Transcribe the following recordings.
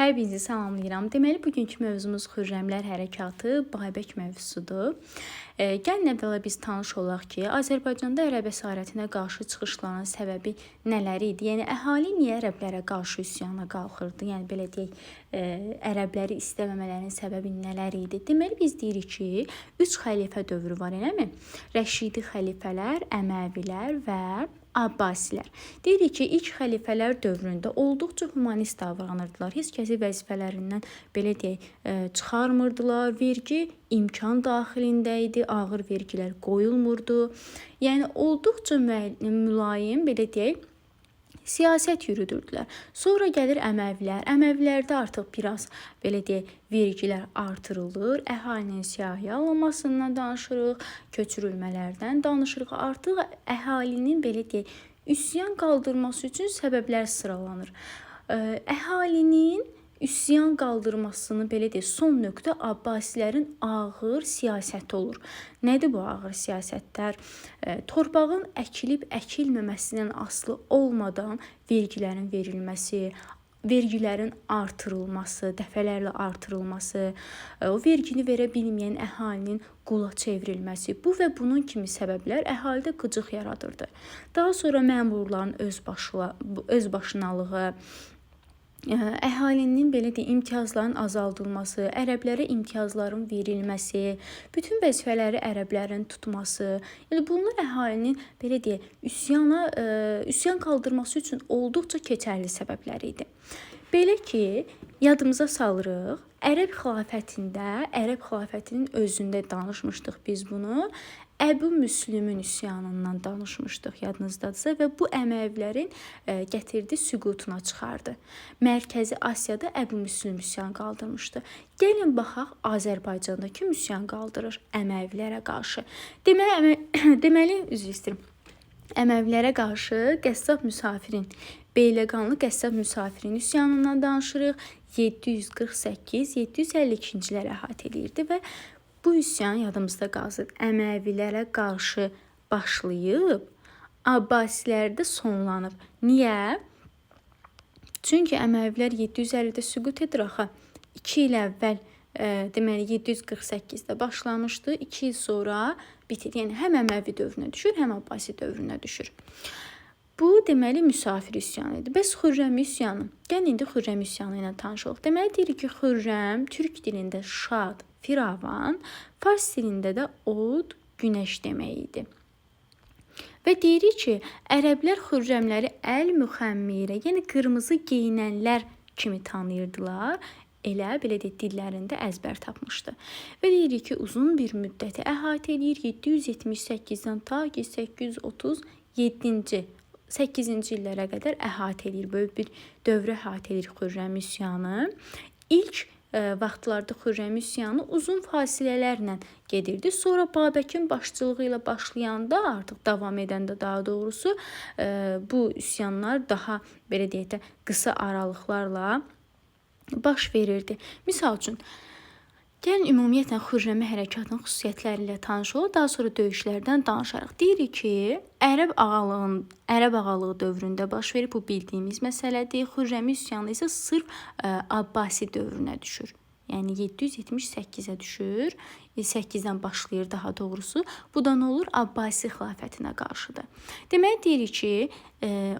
Hər birinizi salamlayıram. Deməli, bugünkü mövzumuz Xürrəmlər Hərəkatı, Babək mövzusudur. Gəlin əvvəla biz tanış olaq ki, Azərbaycanda ərəb əsarətinə qarşı çıxışların səbəbi nələr idi? Yəni, əhali niyə ərəblərə qarşı üsyana qalxırdı? Yəni, belə deyək, ərəbləri istəməmələrinin səbəbi nələr idi? Deməli, biz deyirik ki, 3 xəlifə dövrü var, eləmi? Rəşidi xəlifələr, Əməvilər və Abbasilər. Deyirik ki, ilk xəlifələr dövründə olduqca humanist davranırdılar. Heç kəsi vəzifələrindən belə deyək, çıxarmırdılar. Vergi imkan daxilində idi, ağır vergilər qoyulmurdu. Yəni olduqca mülayim, belə deyək, siyasət yürüdürdülər. Sonra gəlir Əməvilər. Əməvilərdə artıq biraz belə deyək, vergilər artırılır. Əhalinin siyahıya alınmasından danışırıq, köçürülmələrdən danışırıq. Artıq əhalinin belə deyək, üsyan qaldırması üçün səbəblər sıralanır. Əhalinin üsyan qaldırmasını belə deyək, son nöqtə Abbasilərin ağır siyasəti olur. Nədir bu ağır siyasətlər? Torpağın əkilib əkilməməsindən asılı olmadan vergilərin verilməsi, vergilərin artırılması, dəfələrlə artırılması, o vergini verə bilməyən əhalinin qula çevrilməsi, bu və bunun kimi səbəblər əhalidə qıcıq yaradırdı. Daha sonra məmurların özbaşınalığı, əhalinin belə deyək, imtiyazların azaldılması, ərəblərə imtiyazların verilməsi, bütün vəzifələri ərəblərin tutması, yəni bunlar əhalinin belə deyək, üsyan qaldırması üçün olduqca keçərli səbəblər idi. Belə ki, yadımıza salırıq, Ərəb xilafətinin özündə danışmışdıq biz bunu. Əbu Müslümün üsyanından danışmışdıq, yadınızdadırsa, və bu Əməvilərin gətirdiyi süqutuna çıxardı. Mərkəzi Asiyada Əbu Müslüm üsyan qaldırmışdı. Gəlin baxaq, Azərbaycanda kim üsyan qaldırır Əməvilərə qarşı? Deməli, Əməvilərə qarşı Qəssab Müsafirin, Beyləqanlı Qəssab Müsafirin üsyanından danışırıq. 748-752-cilər əhatə edirdi və bu üsyan yadımızda qalsın, Əməvilərə qarşı başlayıb, Abbasilərdə sonlanıb. Niyə? Çünki Əməvilər 750-də süqut edir axı. 2 il əvvəl, deməli 748-də başlamışdı, 2 il sonra bitir. Yəni həm Əməvi dövrünə düşür, həm Abbasi dövrünə düşür. Bu, deməli, müsafir üsyanı idi. Bəs Xürrəm üsyanı? Gəlin indi Xürrəm üsyanı ilə tanış olaq. Deməli, deyirik ki, Xürrəm türk dilində şad, firavan, fars dilində də od, günəş demək idi. Və deyirik ki, ərəblər Xürrəmləri əl-müxəmmirə, yəni qırmızı geyinənlər kimi tanıyırdılar. Elə, belə deyək, dillərində əzbər tapmışdı. Və deyirik ki, uzun bir müddəti əhatə edir, 778-dən ta ki 8-ci illərə qədər əhatə edir. Böyük bir dövrə əhatə edir Xürrəm üsyanı. İlk vaxtlarda Xürrəm üsyanı uzun fasilələrlə gedirdi. Sonra Babəkin başçılığı ilə başlayanda, artıq davam edəndə daha doğrusu, bu üsyanlar daha belə deyək də qısa aralıqlarla baş verirdi. Misal üçün, gəlin ümumiyyətlə Xürrəmi hərəkatının xüsusiyyətləri ilə tanış olaq, daha sonra döyüşlərdən danışarıq. Deyirik ki, Ərəb ağalığı dövründə baş verib, bu bildiyimiz məsələdir. Xürrəmi üsyanı isə sırf Abbasi dövrünə düşür. Yəni 778-ə düşür, 8-dən başlayır daha doğrusu. Bu da nə olur? Abbasi xilafətinə qarşıdır. Demək deyirik ki,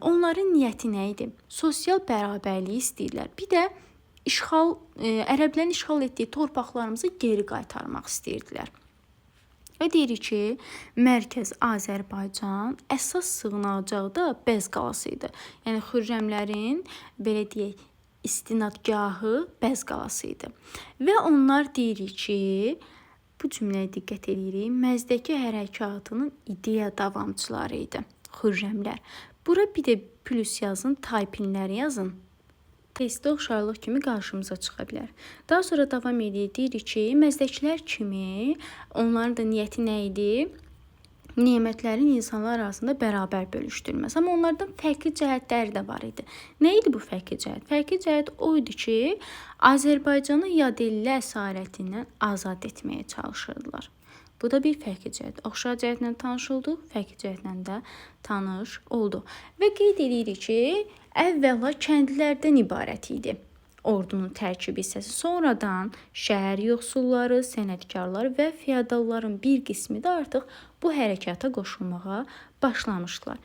onların niyyəti nə idi? Sosial bərabərliyi istəyirlər. Bir də ərəblərin işğal etdiyi torpaqlarımızı geri qaytarmaq istəyirdilər. Və deyirik ki, mərkəz Azərbaycan əsas sığınacağı da Bəz qalası idi. Yəni Xürrəmlərin, belə deyək, istinadgahı Bəz qalası idi. Və onlar deyirik ki, bu cümləyə diqqət edirik, Məzdəki hərəkatının ideya davamçıları idi Xürrəmlər. Bura bir də plus yazın, taypinləri yazın. Testdə oxşarlıq kimi qarşımıza çıxa bilər. Daha sonra davam edirik, deyirik ki, Məzdəkilər kimi onların da niyyəti nə idi? Nemətlərin insanlar arasında bərabər bölüşdürülməsi. Amma onlardan fərqli cəhətləri də var idi. Nə idi bu fərqli cəhət? Fərqli cəhət o idi ki, Azərbaycanı yadelli əsarətindən azad etməyə çalışırdılar. Bu da bir fərqli cəhət. Oxşar cəhətlə tanış olduq, fərqli cəhətlə də tanış olduq. Və qeyd edirik ki, əvvəla kəndlərdən ibarət idi ordunun tərkib hissəsi. Sonradan şəhər yoxsulları, sənətkarlar və feodalların bir qismi də artıq bu hərəkata qoşulmağa başlamışdılar.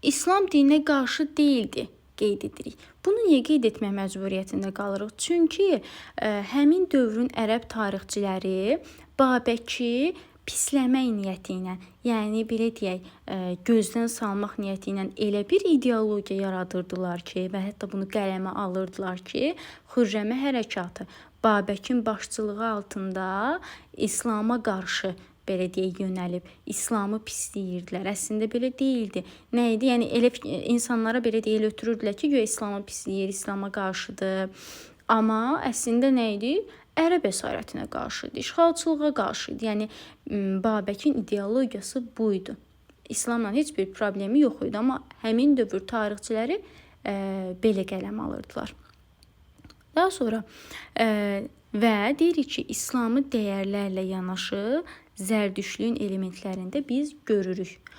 İslam dininə qarşı deyildi, qeyd edirik. Bunu niyə qeyd etmək məcburiyyətində qalırıq? Çünki həmin dövrün ərəb tarixçiləri Babəki pisləmək niyyəti ilə, yəni belə deyək, gözdən salmaq niyyəti ilə elə bir ideologiya yaradırdılar ki, və hətta bunu qələmə alırdılar ki, Xürrəmə hərəkatı Babəkin başçılığı altında İslama qarşı belə deyək yönəlib, İslamı pisləyirdilər. Əslində belə deyildi. Nə idi? Yəni elə insanlara belə deyil ötürürdülər ki, güya İslamı pisləyir, İslama qarşıdır. Amma əslində nə idi? Ərəb əsarətinə qarşı idi, işğalçılığa qarşı idi. Yəni Babəkin ideologiyası bu idi. İslamla heç bir problemi yox idi, amma həmin dövr tarixçiləri belə qələm alırdılar. Daha sonra və deyirik ki, İslamı dəyərlərlə yanaşı Zərdüştlüyün elementlərində biz görürük.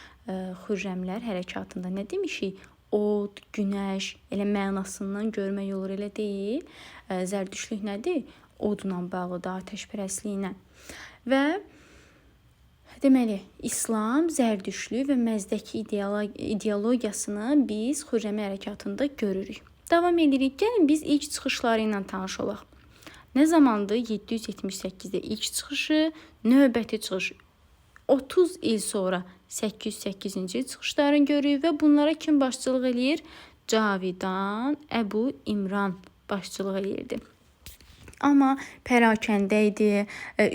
Xürrəmlər hərəkatında nə demişik? Od, günəş, elə mənasından görmək olur, elə deyil. Zərdüştlük nədir? Odla bağlıdır, atəşpərəstliklə. Və deməli, İslam, Zərdüştlük və Məzdəki ideologiyasını biz Xürrəmə hərəkatında görürük. Davam edirik. Gəlin biz ilk çıxışları ilə tanış olaq. Nə zamandır? 778-də ilk çıxışı, növbəti çıxış 30 il sonra 808-ci çıxışlarını görürük və bunlara kim başçılıq eləyir? Cavidan Əbu İmran başçılıq eləyirdi. Amma pərakəndə idi.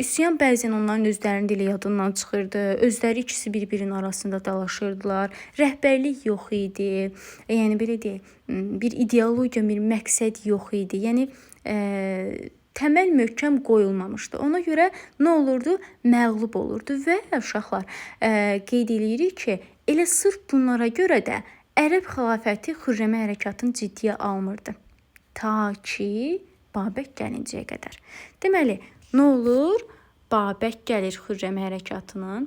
Üsyan bəzən onların özlərinin dili yadından çıxırdı. Özləri ikisi bir-birinin arasında dalaşırdılar. Rəhbərlik yox idi. Yəni belə deyək, bir ideologiya, bir məqsəd yox idi. Yəni təməl möhkəm qoyulmamışdı. Ona görə nə olurdu? Məğlub olurdu və uşaqlar qeyd edirik ki, elə sırf bunlara görə də Ərəb xilafəti Xürrəmə hərəkatını ciddiyə almırdı. Ta ki Babək gəlincəyə qədər. Deməli, nə olur? Babək gəlir Xürrəmə hərəkatının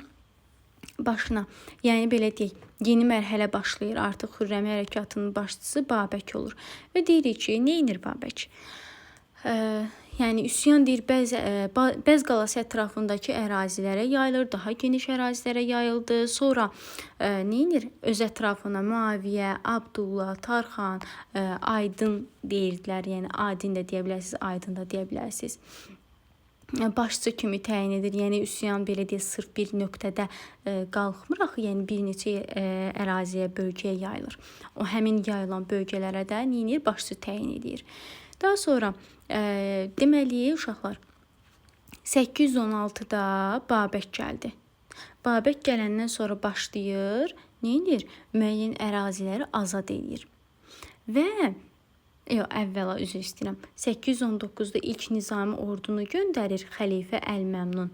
başına. Yəni belə deyək, yeni mərhələ başlayır. Artıq Xürrəmə hərəkatının başçısı Babək olur. Və deyirik ki, nə edir Babək? Yəni üsyan deyir, Bəz qalası ətrafındakı ərazilərə yayılır, daha geniş ərazilərə yayıldı. Sonra neyinir? Öz ətrafına Muaviyə, Abdullah, Tarxan, Aydın deyirdilər. Yəni Adin də deyə bilərsiniz, Aydın da deyə bilərsiniz. Başçı kimi təyin edir. Yəni üsyan belə deyə sırf bir nöqtədə qalxmır axı, yəni bir neçə əraziyə, bölgəyə yayılır. O həmin yayılan bölgələrə də neyinir? Başçı təyin edir. Daha sonra deməli uşaqlar 816-da Babək gəldi. Babək gələndən sonra başlayır, neyinir? Müəyyən əraziləri azad edir. Və əvvəla üzr istəyirəm. 819-da ilk nizami ordunu göndərir xəlifə Əl-Məmnun.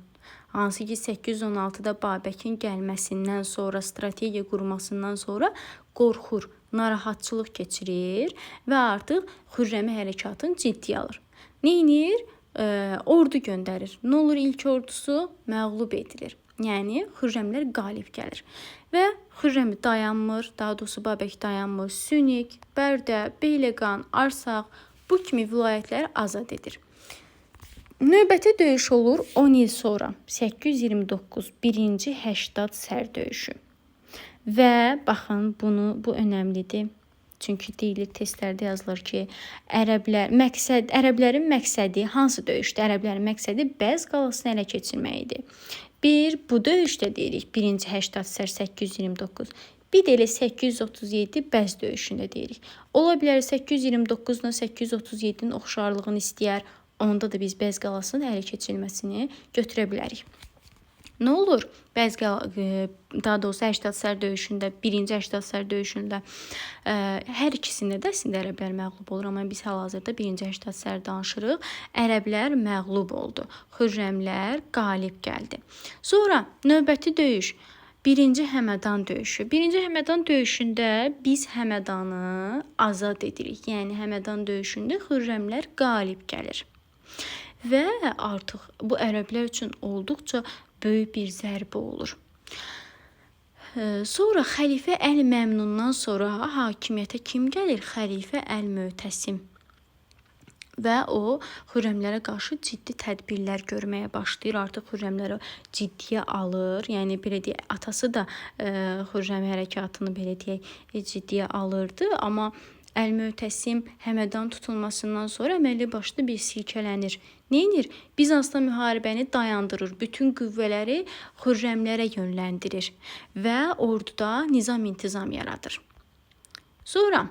Hansı ki 816-da Babəkin gəlməsindən sonra, strategiya qurmasından sonra qorxur, narahatçılıq keçirir və artıq Xürrəmə hərəkatını ciddiyə alır. Neyinir? Ordu göndərir. Nə olur ilk ordusu? Məğlub edilir. Yəni Xürrəmlər qalib gəlir. Və Xürrəmi dayanmır, daha doğrusu Babək dayanmır. Sünik, Bərdə, Beyləqan, Arsaq bu kimi vilayətləri azad edir. Növbəti döyüş olur 10 il sonra. 829 1-ci Həşdad sər döyüşü. Və baxın bu önəmlidir. Çünki deyilir testlərdə yazılır ki, ərəblərin məqsədi hansı döyüşdə? Ərəblərin məqsədi Bəz qalasını ələ keçirmək idi. Bu döyüşdə deyirik 1-ci Həşdad sər 829. Bir də elə 837 Bəz döyüşündə deyirik. Ola bilər 829-dan 837-nin oxşarlığını istəyər. Onda da biz Bəz qalasının ələ keçirilməsini götürə bilərik. Nə olur? Daha doğrusu Həşdad sər döyüşündə, 1-ci Həşdad sər döyüşündə hər ikisində də əslində ərəblər məğlub olur. Amma biz hal-hazırda 1-ci Həşdad sər danışırıq. Ərəblər məğlub oldu. Xürrəmlər qalib gəldi. Sonra növbəti döyüş 1-ci Həmədan döyüşü. 1-ci Həmədan döyüşündə biz Həmədanı azad edirik. Yəni Həmədan döyüşündə Xürrəmlər qalib gəlir. Və artıq bu ərəblər üçün olduqca böyük bir zərbə olur. Sonra xəlifə Əl-Məmnundan sonra hakimiyyətə kim gəlir? Xəlifə Əl-Mötəsim. və o Xürrəmlərə qarşı ciddi tədbirlər görməyə başlayır. Artıq Xürrəmləri ciddiyə alır. Yəni belə deyək, atası da Xürrəm hərəkatını belə deyək ciddiyə alırdı, amma Əl-Möhtəsim Həmədan tutulmasından sonra əməlli başlı bir silkələnir. Neynir? Bizansda müharibəni dayandırır. Bütün qüvvələri Xürrəmlərə yönləndirir və orduda nizam-intizam yaradır. Sonra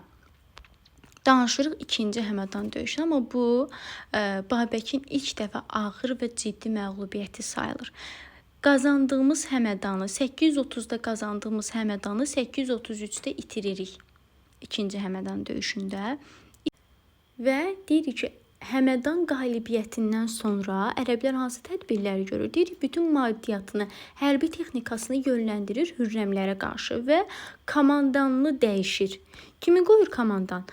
danışırıq 2-ci Həmədan döyüşü, amma bu Babəkin ilk dəfə ağır və ciddi məğlubiyyəti sayılır. Qazandığımız Həmədanı, 830-da qazandığımız Həmədanı 833-də itiririk 2-ci Həmədan döyüşündə və deyirik ki, Həmədan qalibiyyətindən sonra ərəblər hansı tədbirləri görür? Deyirik, bütün maddiyyatını, hərbi texnikasını yönləndirir Hürrəmlərə qarşı və komandanını dəyişir. Kimi qoyur komandan?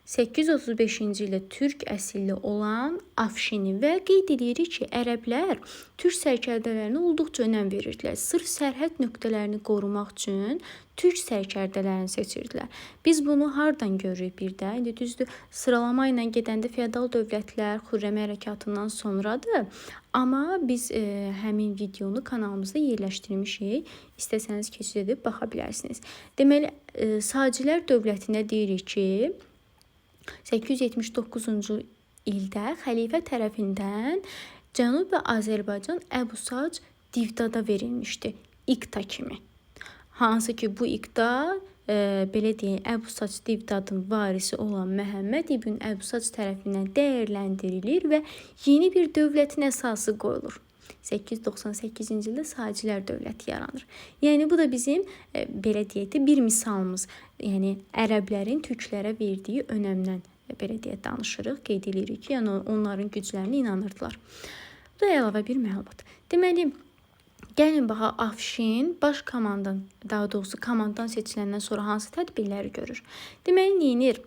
835-ci ildə türk əsilli olan Afşini və qeyd edirik ki, ərəblər türk sərkərdələrinə olduqca önəm verirdilər. Sırf sərhəd nöqtələrini qorumaq üçün türk sərkərdələrini seçirdilər. Biz bunu hardan görürük bir də? İndi düzdür, sıralama ilə gedəndə feodal dövlətlər Xürrəm hərəkatından sonradır. Amma biz həmin videonu kanalımızda yerləşdirmişik. İstəsəniz keçid edib baxa bilərsiniz. Deməli, Sacilər dövlətinə deyirik ki, 879-cu ildə xəlifə tərəfindən Cənubi Azərbaycan Əbu Sac Divdada verilmişdi, İqta kimi. Hansı ki, bu İqta belə deyək, Əbu Sac Divdadın varisi olan Məhəmməd İbn Əbu Sac tərəfindən dəyərləndirilir və yeni bir dövlətin əsası qoyulur. 898-ci ildə Sacilər dövləti yaranır. Yəni bu da bizim belə deyək bir misalımız. Yəni ərəblərin türklərə verdiyi önəmdən belə deyək danışırıq, qeyd edirik ki, yəni onların güclərinə inanırdılar. Bu da əlavə bir məlumat. Deməli, gəlin baxaq, Afşin baş komandan, daha doğrusu komandan seçiləndən sonra hansı tədbirləri görür? Deməli, neyinir?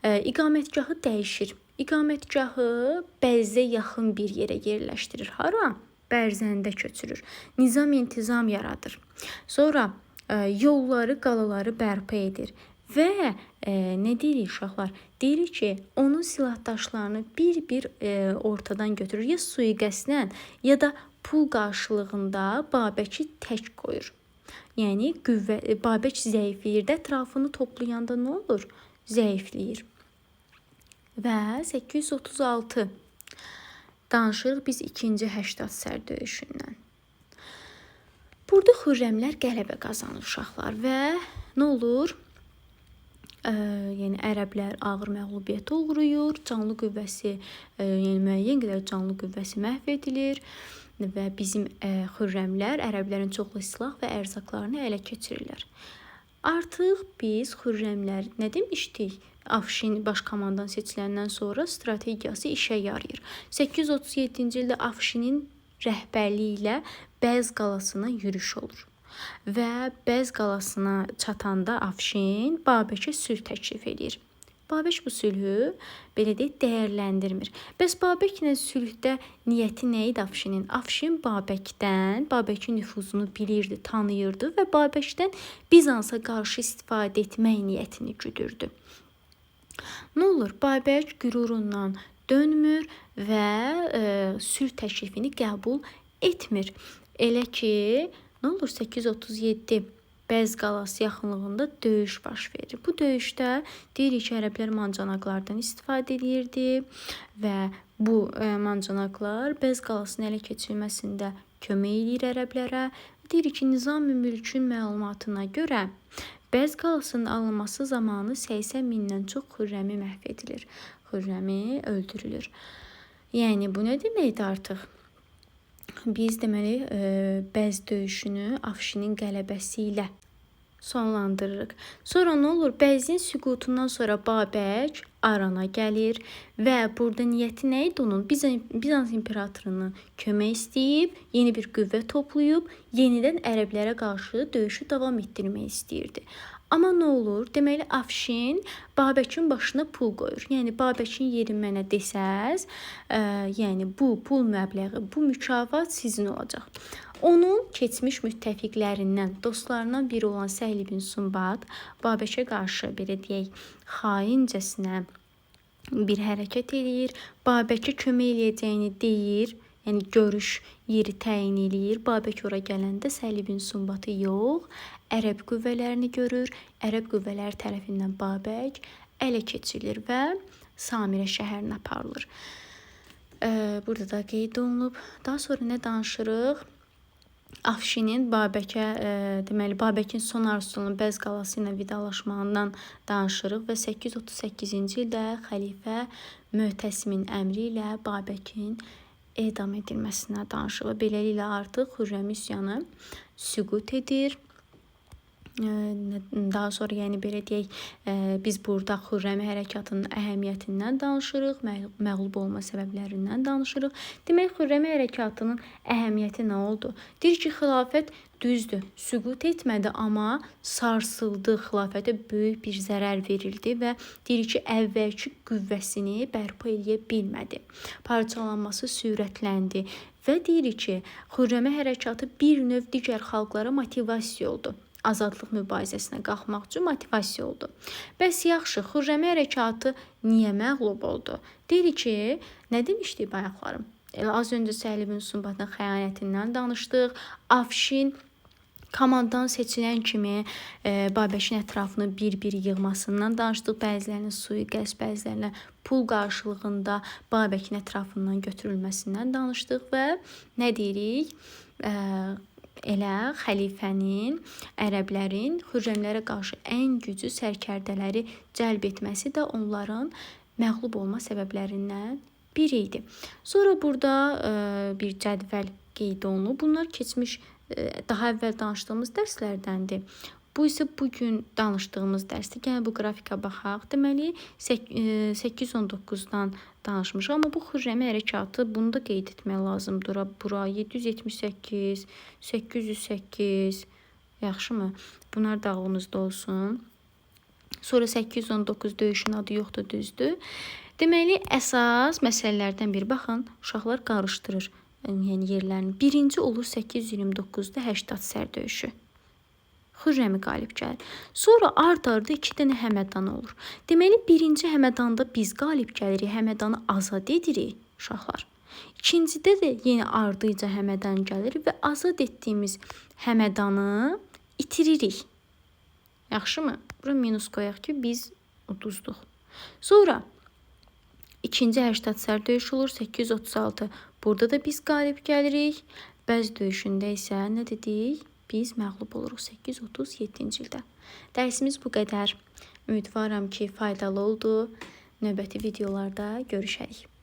İqamətgahı dəyişir. İqamətgahı Bəzdə yaxın bir yerə yerləşdirir. Hara? Bərzəndə köçürür. Nizam-intizam yaradır. Sonra yolları, qalaları bərpa edir. Və nə deyirik uşaqlar? Deyirik ki, onun silahdaşlarını bir-bir ortadan götürür. Ya sui-qəsdən, ya da pul qarşılığında Babəki tək qoyur. Yəni Babək zəifləyir. Ətrafını toplayanda nə olur? Zəifləyir. Və 836 danışırıq biz 2-ci Həştadsər döyüşündən. Burada Xürrəmlər qələbə qazanır uşaqlar və nə olur? Yəni ərəblər ağır məğlubiyyətə uğrayır, canlı qüvvəsi, yəni müəyyən qədər canlı qüvvəsi məhv edilir və bizim Xürrəmlər ərəblərin çoxlu silah və ərzaqlarını ələ keçirirlər. Artıq biz Xürrəmlər nə demişdik? Afşin baş komandan seçiləndən sonra strategiyası işə yarayır. 837-ci ildə Afşinin rəhbərliyi ilə Bəz qalasına yürüş olur. Və Bəz qalasına çatanda Afşin Babəkə sülh təklif edir. Babək bu sülhü belə deyək dəyərləndirmir. Bəs Babəklə sülhdə niyyəti nə idi Afşinin? Afşin Babəkin nüfuzunu bilirdi, tanıyırdı və Babəkdən Bizansa qarşı istifadə etmək niyyətini güdürdü. Nə olur? Babək qürurundan dönmür və sülh təklifini qəbul etmir. Elə ki, nə olur? 837 Bəz qalası yaxınlığında döyüş baş verir. Bu döyüşdə deyirik ki, ərəblər mancanaqlardan istifadə edirdi və bu mancanaqlar Bəz qalasının ələ keçirilməsində kömək edir ərəblərə. Deyirik ki, Nizam-ı Mülkün məlumatına görə Bəz qalasının alınması zamanı 80 mindən çox Xürrəmi məhv edilir. Xürrəmi öldürülür. Yəni bu nə deməkdir artıq? Biz deməli Bəz döyüşünü Afşinin qələbəsi ilə sonlandırırıq. Sonra nə olur? Bəzin süqutundan sonra Babək Arana gəlir və burada niyyəti nə idi onun? Bizans imperatorunu kömək istəyib, yeni bir qüvvə toplayıb, yenidən ərəblərə qarşı döyüşü davam etdirmək istəyirdi. Amma nə olur? Deməli, Afşin Babəkin başına pul qoyur. Yəni, Babəkin yeri mənə desəz, yəni bu pul məbləği, bu mükafat sizin olacaq. Onun keçmiş müttəfiqlərindən, dostlarından biri olan Səhl ibn Sumbad Babəkə qarşı belə deyək, xaincəsinə bir hərəkət eləyir. Babəkə kömək eləyəcəyini deyir. Yəni görüş yeri təyin eləyir. Babək ora gələndə Səlibin Sumbatı yox, ərəb qüvvələrini görür. Ərəb qüvvələri tərəfindən Babək ələ keçirilir və Samirə şəhərinə aparılır. Burada da qeyd olunub. Daha sonra nə danışırıq? Afşinin Babəkə, deməli Babəkin son arzusunun Bəz qalası ilə vidalaşmağından danışırıq və 838-ci ildə xəlifə Möhtəsimin əmri ilə Babəkin edam edilməsinə danışırıq. Beləliklə artıq Xürrəm üsyanı süqut edir. Daha sonra yəni belə deyək, biz burada Xürrəm hərəkatının əhəmiyyətindən danışırıq, məğlub olma səbəblərindən danışırıq. Demək, Xürrəm hərəkatının əhəmiyyəti nə oldu? Deyir ki, xilafət düzdür, süqut etmədi, amma sarsıldı, xilafətə böyük bir zərər verildi və deyir ki, əvvəlki qüvvəsini bərpa edə bilmədi. Parçalanması sürətləndi və deyir ki, Xürrəmə hərəkatı bir növ digər xalqlara motivasiya oldu. Azadlıq mübarizəsinə qalxmaq üçün motivasiya oldu. Bəs yaxşı, Xürrəmə hərəkatı niyə məğlub oldu? Deyir ki, nə demişdik bayaqlarım? Elə az öncə Səlibin Sumbatın xəyanətindən danışdıq. Afşin komandan seçilən kimi Babəkin ətrafını bir-bir yığmasından danışdıq. Bəzilərinin sui-qəsd, bəzilərinin pul qarşılığında Babəkin ətrafından götürülməsindən danışdıq və nə deyirik? Elə xəlifənin, ərəblərin Xürrəmlərə qarşı ən güclü sərkərdələri cəlb etməsi də onların məğlub olma səbəblərindən biri idi. Sonra burada bir cədvəl qeyd olunub. Bunlar keçmiş, daha əvvəl danışdığımız dərslərdəndir. Bu isə bugün danışdığımız dərsdir. Yəni bu qrafika baxaq. Deməli 819-dan danışmışıq, amma bu Xürrəmə hərəkatı, bunu da qeyd etmək lazımdır. Bura 778, 808, yaxşımı? Bunlar da ağlımızda olsun. Sonra 819 döyüşün adı yoxdur, düzdür. Deməli əsas məsələlərdən biri, baxın, uşaqlar qarışdırır. Yəni yerlərini. Birinci olur 829-da Həştad sər döyüşü. Xürrəmi qalib gəlir. Sonra ard-arda 2 dənə Həmədan olur. Deməli, birinci Həmədanda biz qalib gəlirik, Həmədanı azad edirik, uşaqlar. İkincidə də yenə ardıca Həmədan gəlir və azad etdiyimiz Həmədanı itiririk. Yaxşımı? Bura minus qoyaq ki, biz uduzduq. Sonra ikinci Həştad sər döyüşü olur, 836. Burada da biz qalib gəlirik. Bəz döyüşündə isə nə dedik? Biz məğlub oluruq 837-ci ildə. Dərsimiz bu qədər. Ümidvaram ki, faydalı oldu. Növbəti videolarda görüşərik.